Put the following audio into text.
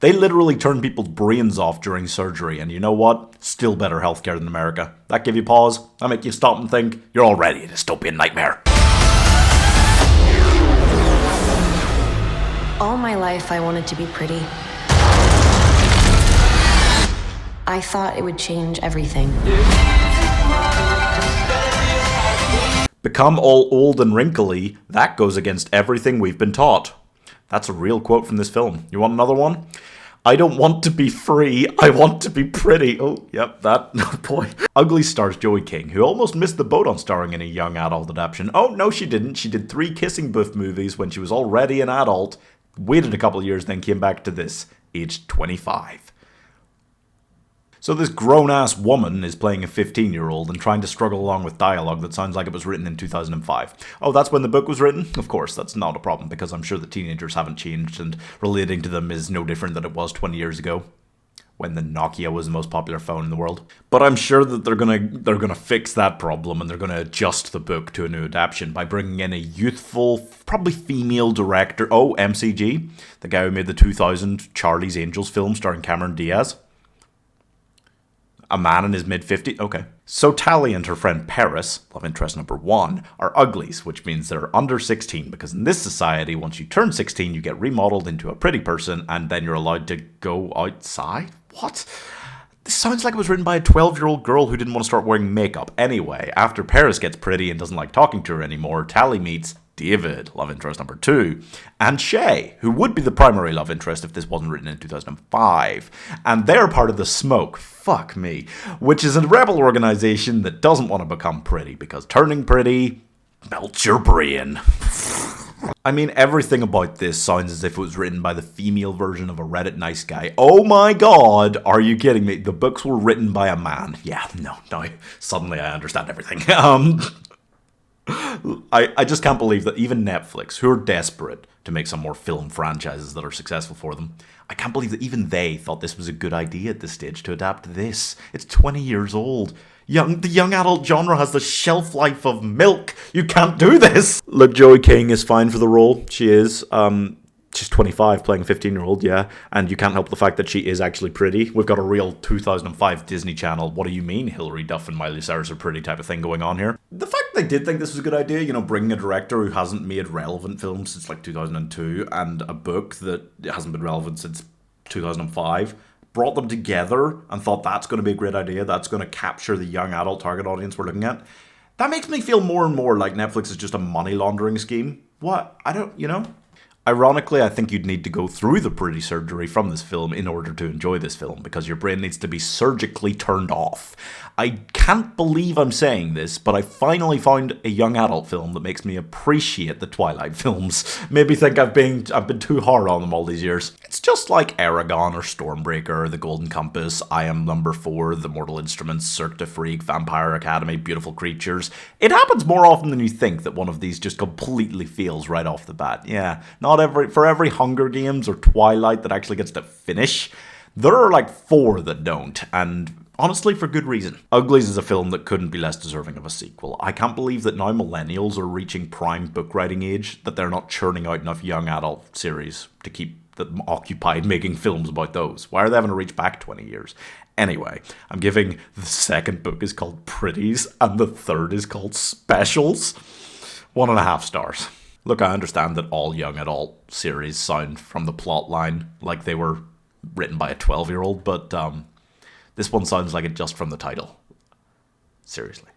They literally turn people's brains off during surgery, and you know what? Still better healthcare than America. That give you pause? That make you stop and think? You're already a dystopian nightmare. All my life, I wanted to be pretty. I thought it would change everything. Become all old and wrinkly, that goes against everything we've been taught. That's a real quote from this film. You want another one? I don't want to be free, I want to be pretty. Oh, yep, that, oh boy. Uglies stars Joeyking, who almost missed the boat on starring in a young adult adaptation. Oh, no she didn't. She did 3 kissing booth movies when she was already an adult, waited a couple of years, then came back to this, aged 25. So this grown-ass woman is playing a 15-year-old and trying to struggle along with dialogue that sounds like it was written in 2005. Oh, that's when the book was written? Of course, that's not a problem, because I'm sure the teenagers haven't changed, and relating to them is no different than it was 20 years ago, when the Nokia was the most popular phone in the world. But I'm sure that they're gonna fix that problem, and they're gonna adjust the book to a new adaptation by bringing in a youthful, probably female director. Oh, MCG, the guy who made the 2000 Charlie's Angels film starring Cameron Diaz. A man in his mid-50s? Okay. So Tally and her friend Paris, love interest number 1, are uglies, which means they're under 16, because in this society, once you turn 16, you get remodeled into a pretty person, and then you're allowed to go outside? What? This sounds like it was written by a 12-year-old girl who didn't want to start wearing makeup. Anyway, after Paris gets pretty and doesn't like talking to her anymore, Tally meets David, love interest number 2, and Shay, who would be the primary love interest if this wasn't written in 2005. And they're part of the Smoke, fuck me, which is a rebel organization that doesn't want to become pretty, because turning pretty melts your brain. I mean, everything about this sounds as if it was written by the female version of a Reddit nice guy. Oh my god, are you kidding me? The books were written by a man. Yeah, no, suddenly I understand everything. I just can't believe that even Netflix, who are desperate to make some more film franchises that are successful for them, I can't believe that even they thought this was a good idea at this stage to adapt this. It's 20 years old. The young adult genre has the shelf life of milk. You can't do this. Look, Joeyking is fine for the role. She is. She's 25 playing a 15-year-old, yeah. And you can't help the fact that she is actually pretty. We've got a real 2005 Disney Channel, what do you mean Hilary Duff and Miley Cyrus are pretty type of thing going on here. The fact they did think this was a good idea, you know, bringing a director who hasn't made relevant films since like 2002 and a book that hasn't been relevant since 2005, brought them together and thought that's going to be a great idea, that's going to capture the young adult target audience we're looking at. That makes me feel more and more like Netflix is just a money laundering scheme. What? I don't, you know? Ironically, I think you'd need to go through the pretty surgery from this film in order to enjoy this film, because your brain needs to be surgically turned off. I can't believe I'm saying this, but I finally found a young adult film that makes me appreciate the Twilight films. Maybe think I've been too hard on them all these years. It's just like Aragon or Stormbreaker, The Golden Compass, I Am Number 4, The Mortal Instruments, Cirque du Freak, Vampire Academy, Beautiful Creatures. It happens more often than you think that one of these just completely fails right off the bat. Yeah, for every Hunger Games or Twilight that actually gets to finish, there are like 4 that don't, and honestly, for good reason. Uglies is a film that couldn't be less deserving of a sequel. I can't believe that now millennials are reaching prime book writing age, that they're not churning out enough young adult series to keep them occupied making films about those. Why are they having to reach back 20 years? Anyway, I'm giving the second book is called Pretties, and the third is called Specials. 1.5 stars. Look, I understand that all young adult series sound from the plot line like they were written by a 12-year-old, but this one sounds like it just from the title. Seriously.